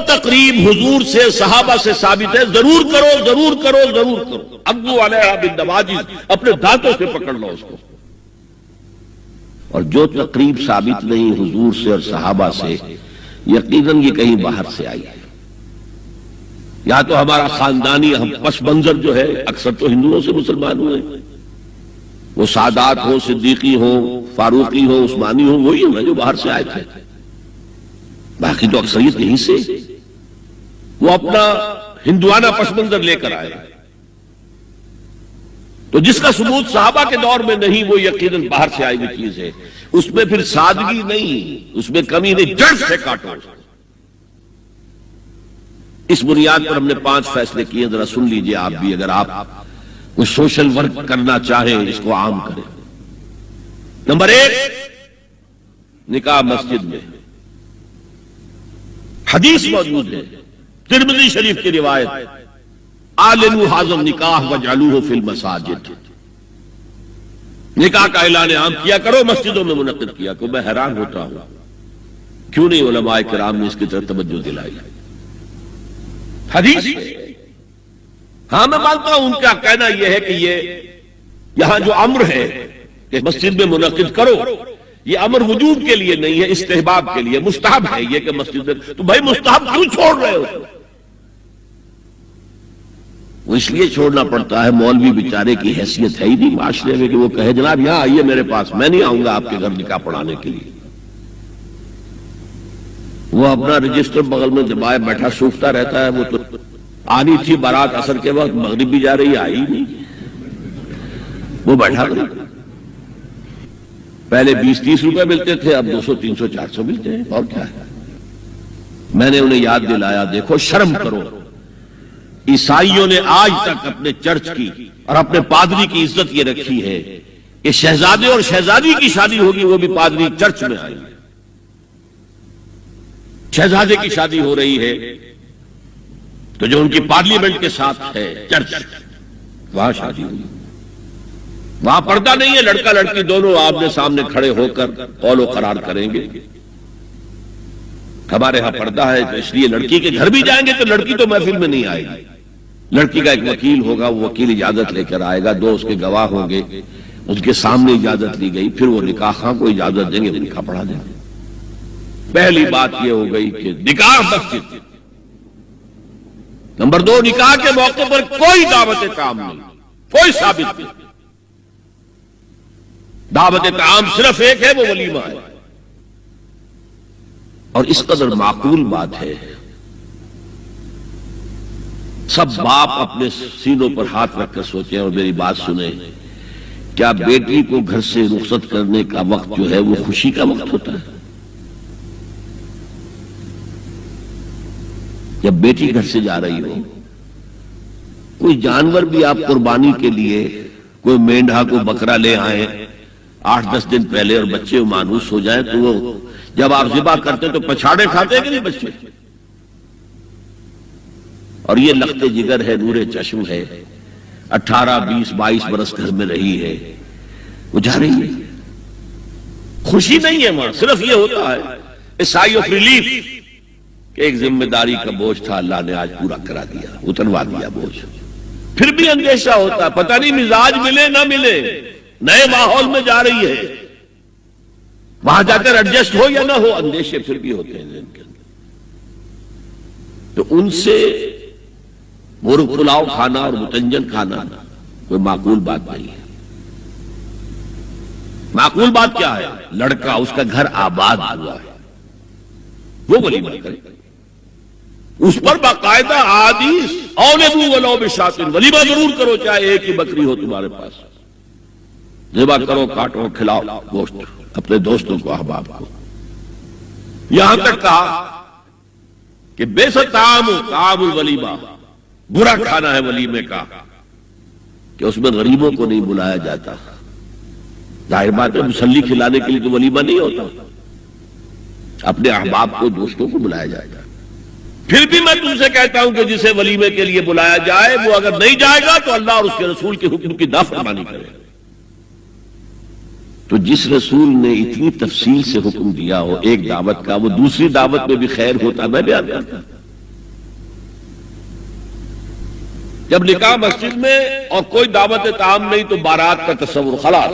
تقریب حضور سے صحابہ سے ثابت ہے ضرور کرو ضرور کرو ضرور کرو، عضوا علیہا بالنواجذ، اپنے دانتوں سے پکڑ لو اس کو. اور جو تقریب ثابت نہیں حضور سے اور صحابہ سے، یقیناً یہ کہیں باہر سے آئی ہے. یا تو ہمارا خاندانی پس منظر جو ہے، اکثر تو ہندوؤں سے مسلمان ہوئے، وہ سادات ہو، صدیقی ہو، فاروقی ہو، عثمانی ہو، وہی ہیں جو باہر سے آئے تھے. باقی تو اکثریت یہیں سے وہ اپنا ہندوانہ پس منظر لے کر آئے. تو جس کا ثبوت صحابہ کے دور میں نہیں، وہ یقیناً باہر سے آئی ہوئی چیز ہے. اس میں پھر سادگی نہیں، اس میں کمی نہیں، جڑ سے کاٹو. اس بنیاد پر ہم نے 5 فیصلے کیے، ذرا سن لیجئے آپ بھی. اگر آپ کوئی سوشل ورک کرنا چاہیں اس کو عام کریں. نمبر 1، نکاح مسجد میں. حدیث موجود ہے ترمذی شریف کی روایت، اعلنوا ھذا النکاح واجعلوہ فی المساجد. نکاح کا اعلان عام کیا کرو، مسجدوں میں منعقد کیا کرو. میں حیران ہوتا ہوں کیوں نہیں علماء کرام نے اس کی طرف توجہ دلائی. حدیث ہاں میں مانتا ہوں ان کا کہنا یہ ہے کہ یہ یہاں جو امر ہے کہ مسجد میں منعقد کرو، یہ امر وجوب کے لیے نہیں ہے، استحباب کے لیے. مستحب ہے یہ کہ مسجد میں. تو بھائی مستحب کیوں چھوڑ رہے ہو؟ وہ اس لیے چھوڑنا پڑتا ہے، مولوی بیچارے کی حیثیت ہے ہی نہیں معاشرے میں کہ وہ کہے جناب یہاں آئیے میرے پاس، میں نہیں آؤں گا آپ کے گھر نکاح پڑھانے کے لیے. وہ اپنا رجسٹر بغل میں دبائے بیٹھا سوکھتا رہتا ہے. وہ تو آنی تھی بارات عصر کے وقت، مغرب بھی جا رہی ہے، آئی نہیں، وہ بیٹھا نہیں. پہلے 20-30 روپے ملتے تھے، اب 200 300 400 ملتے ہیں. اور کیا ہے؟ میں نے انہیں یاد دلایا دیکھو شرم کرو. عیسائیوں نے آج تک اپنے چرچ کی اور اپنے پادری کی عزت یہ رکھی ہے کہ شہزادے اور شہزادی کی شادی ہوگی وہ بھی پادری چرچ میں آئی. شہزادے کی شادی ہو رہی ہے تو جو ان کی پارلیمنٹ کے ساتھ ہے چرچ، وہاں شادی ہوئی. وہاں پردہ نہیں ہے، لڑکا لڑکی دونوں آمنے سامنے کھڑے ہو کر قول و قرار کریں گے. ہمارے ہاں پردہ ہے تو اس لیے لڑکی کے گھر بھی جائیں گے تو لڑکی تو محفل میں نہیں آئے گی. لڑکی کا ایک وکیل ہوگا، وہ وکیل اجازت لے کر آئے گا، 2 اس کے گواہ ہوں گے، اس کے سامنے اجازت لی گئی، پھر وہ نکاح خواہ کو اجازت دیں گے، وہ نکاح پڑھا دیں گے. پہلی بات یہ ہو گئی کہ نکاح مسجد. نمبر 2، نکاح کے موقع پر کوئی دعوت طعام نہیں، کوئی ثابت نہیں. دعوت طعام صرف ایک ہے، وہ ولیمہ ہے. اور اس قدر معقول بات ہے، سب باپ اپنے سینوں پر ہاتھ رکھ کر سوچیں اور میری بات سنیں. کیا بیٹی کو گھر سے رخصت کرنے کا وقت جو ہے وہ خوشی کا وقت ہوتا ہے؟ جب بیٹی گھر سے جا رہی ہو، کوئی جانور بھی آپ قربانی کے لیے کوئی مینڈھا کو بکرا لے آئیں 8-10 دن پہلے اور بچے مانوس ہو جائیں تو وہ جب آپ ذبح کرتے تو پچھاڑے کھاتے ہیں کہ نہیں بچے؟ اور یہ لخت جگر ہے، نور چشم ہے، 18 20 22 برس گھر میں رہی ہے، وہ جا رہی ہے. خوشی نہیں ہے وہاں، صرف یہ ہوتا ہے اے سائی آف ریلیف کہ ایک ذمہ داری کا بوجھ تھا، اللہ نے آج پورا کرا دیا، اتروا دیا بوجھ. پھر بھی اندیشہ ہوتا ہے، پتہ نہیں مزاج ملے نہ ملے، نئے ماحول میں جا رہی ہے، وہاں جا کر ایڈجسٹ ہو یا نہ ہو، اندیشے پھر بھی ہوتے ہیں ذہن کے اندر. تو ان سے مرغ پلاؤ کھانا اور متنجن کھانا کوئی معقول بات نہیں ہے. معقول بات کیا ہے؟ لڑکا اس کا گھر آباد ہوا ہے، وہ ولیمہ کرے، اس پر باقاعدہ حدیث اولبو ولو بشاۃ، ولیمہ ضرور کرو چاہے ایک ہی بکری ہو تمہارے پاس، ذبح کرو، کاٹو، کھلاؤ گوشت اپنے دوستوں کو، احباب کو. یہاں تک کہا کہ بیست طعام الولیمہ، برا کھانا ہے ولیمے کا کہ اس میں غریبوں کو نہیں بلایا جاتا. ظاہر بات ہے مسلی کھلانے کے لیے تو ولیمہ نہیں ہوتا، اپنے احباب کو، دوستوں کو بلایا جائے گا. پھر بھی میں تم سے کہتا ہوں کہ جسے ولیمے کے لیے بلایا جائے وہ اگر نہیں جائے گا تو اللہ اور اس کے رسول کے حکم کی نافرمانی کرے. تو جس رسول نے اتنی تفصیل سے حکم دیا ہو ایک دعوت کا، وہ دوسری دعوت میں بھی خیر ہوتا. میں بیان کرتا جب نکاح مسجد میں اور کوئی دعوت طعام نہیں تو بارات کا تصور خلاص.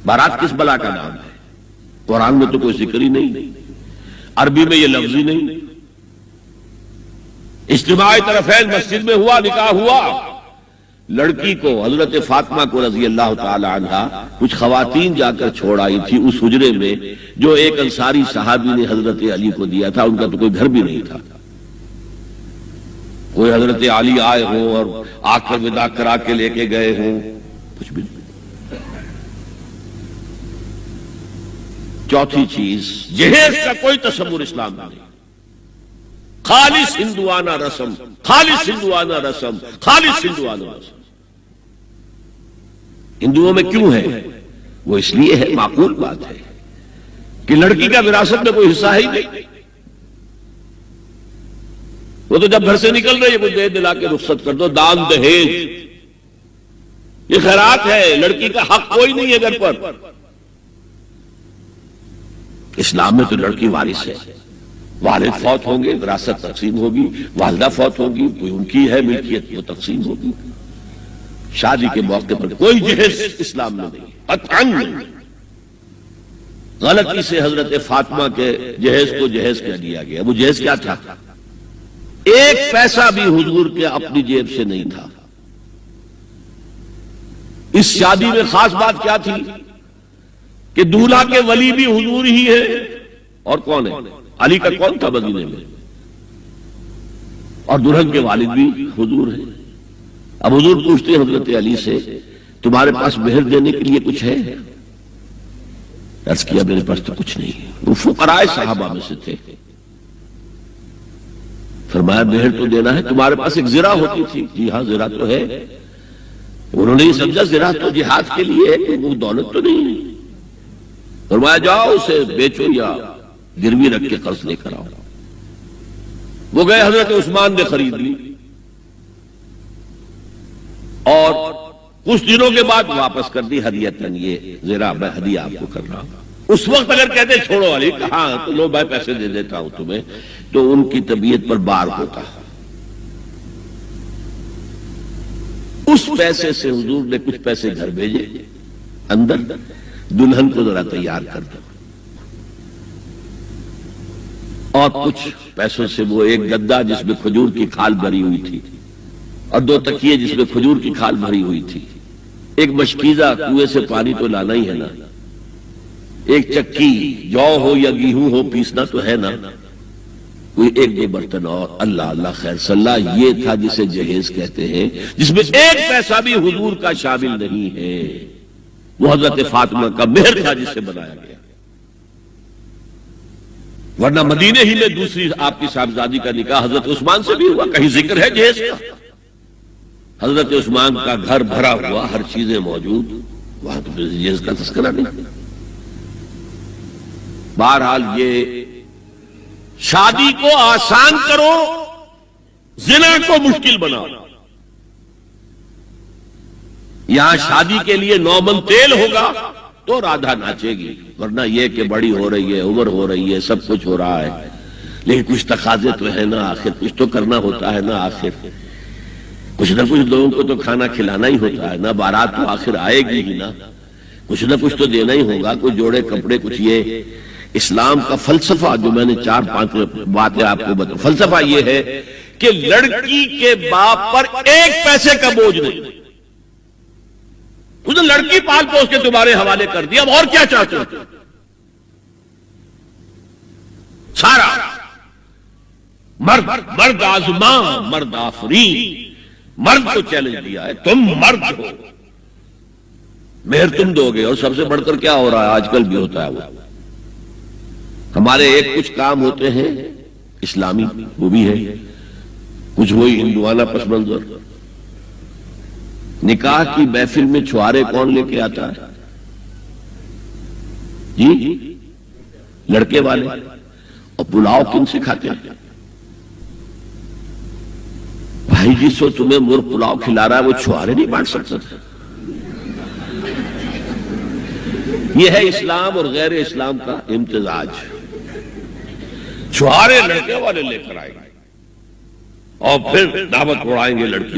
بارات کس بلا کا نام ہے؟ قرآن میں تو کوئی ذکر ہی نہیں، عربی میں یہ لفظ ہی نہیں. اجتماع طرفین مسجد میں ہوا، نکاح ہوا. لڑکی کو حضرت فاطمہ کو رضی اللہ تعالی عنہا کچھ خواتین جا کر چھوڑ آئی تھی اس حجرے میں جو ایک انصاری صحابی نے حضرت علی کو دیا تھا. ان کا تو کوئی گھر بھی نہیں تھا. کوئی حضرت علی آئے ہوں اور آ کر وداع کرا کے لے کے گئے ہوں، کچھ بھی نہیں. چوتھی چیز، جہیز کا کوئی تصور اسلام میں نہیں. خالص ہندوانہ رسم، خالص ہندوانہ رسم، خالص ہندوانہ رسم. ہندوؤں میں کیوں ہے؟ وہ اس لیے ہے، معقول بات ہے کہ لڑکی کا وراثت میں کوئی حصہ ہی نہیں. وہ تو جب گھر سے نکل رہی ہے کوئی دے دلا کے رخصت کر دو. دان دہیج یہ خیرات ہے، لڑکی کا حق کوئی نہیں ہے گھر پر. اسلام میں تو لڑکی وارث ہے. والد فوت ہوں گے وراثت تقسیم ہوگی، والدہ فوت ہوگی کوئی ان کی ہے ملکیت وہ تقسیم ہوگی. شادی کے موقع پر کوئی جہیز اسلام میں نہیں، قطعاً نہیں. غلطی سے حضرت فاطمہ کے جہیز کو جہیز کہہ دیا گیا. وہ جہیز کیا تھا؟ ایک پیسہ بھی حضور کے اپنی جیب سے نہیں تھا. اس شادی میں خاص بات کیا تھی کہ دولہا کے ولی بھی حضور ہی ہے. اور کون ہے؟ علی کا کون تھا مدینے میں؟ اور دلہن کے والد بھی حضور ہیں. اب حضور پوچھتے ہیں حضرت علی سے تمہارے پاس مہر دینے کے لیے کچھ ہے؟ عرض کیا میرے پاس تو کچھ نہیں ہے. وہ فقراء صحابہ میں سے تھے. فرمایا مہر تو دینا ہے. تمہارے پاس ایک زرہ ہوتی تھی؟ جی ہاں زرہ تو ہے. انہوں نے یہ سمجھا زرہ تو جہاد کے لیے ہے، وہ دولت تو نہیں ہے. فرمایا جاؤ اسے بیچو یا گروی رکھ کے قرض لے کر آؤ. وہ گئے، حضرت عثمان نے خرید لی اور کچھ دنوں کے بعد واپس کر دی ہدیتاً. یہ زرہ میں ہدیہ آپ کو کر رہا ہوں. اس وقت اگر کہتے چھوڑو علی، کہاں تو لو میں پیسے دے دیتا ہوں تمہیں، تو ان کی طبیعت پر بار ہوتا. اس پیسے سے حضور نے کچھ پیسے گھر بھیجے اندر، دلہن کو ذرا تیار کر دو. اور کچھ پیسوں سے وہ ایک گدا جس میں کھجور کی کھال بھری ہوئی تھی اور 2 تکیے جس میں کھجور کی کھال بھری ہوئی تھی، ایک مشکیزہ کنویں سے پانی تو لانا ہی ہے نا، ایک چکی جو ہو یا گیہوں ہو پیسنا تو ہے نا، کوئی 1-2 برتن اور. اللہ اللہ خیر صلاح. یہ تھا جسے جہیز کہتے ہیں، جس میں ایک پیسہ بھی حضور کا شامل نہیں ہے. وہ حضرت فاطمہ کا مہر تھا جس سے بنایا گیا. ورنہ مدینے ہی میں دوسری آپ کی صاحبزادی کا نکاح حضرت عثمان سے بھی ہوا. کہیں ذکر ہے جہیز کا؟ حضرت عثمان کا گھر بھرا ہوا، ہر چیزیں موجود، وہاں تو جہیز کا تذکرہ نہیں. بہرحال یہ شادی کو آسان کرو، زنا کو مشکل بناؤ. یہاں شادی کے لیے 9 من تیل ہوگا تو رادھا ناچے گی، ورنہ یہ کہ بڑی ہو رہی ہے، عمر ہو رہی ہے، سب کچھ ہو رہا ہے، لیکن کچھ تقاضے تو ہے نا، آخر کچھ تو کرنا ہوتا ہے نا. آخر کچھ نہ کچھ لوگوں کو تو کھانا کھلانا ہی ہوتا ہے نا. بارات تو آخر آئے گی ہی نا، کچھ نہ کچھ تو دینا ہی ہوگا. کچھ جوڑے کپڑے، کچھ. یہ اسلام کا فلسفہ جو میں نے 4-5 باتیں آپ کو بتا، فلسفہ یہ ہے کہ لڑکی کے باپ پر ایک پیسے کا بوجھ نہیں. اس نے لڑکی پال پوس کے تمہارے حوالے کر دیا، اب اور کیا چاہتے ہو؟ سارا مرد آزما، مرد آفرین، مرد کو چیلنج دیا ہے، تم مرد ہو، مہر تم دو گے. اور سب سے بڑھ کر کیا ہو رہا ہے آج کل بھی ہوتا ہے، وہ ہمارے ایک کچھ کام ہوتے ہیں اسلامی، وہ بھی ہے کچھ وہی ہندوانہ پس منظر. نکاح کی محفل میں چھوارے کون لے کے آتا ہے؟ جی لڑکے والے. اور پلاؤ کن سے کھاتے ہیں؟ بھائی جس کو تمہیں مرغ پلاؤ کھلا رہا ہے وہ چھوارے نہیں بانٹ سکتا تھا. یہ ہے اسلام اور غیر اسلام کا امتزاج. چھوارے لڑکے والے لے کر آئے گا. اور پھر دعوت اڑائیں گے لڑکی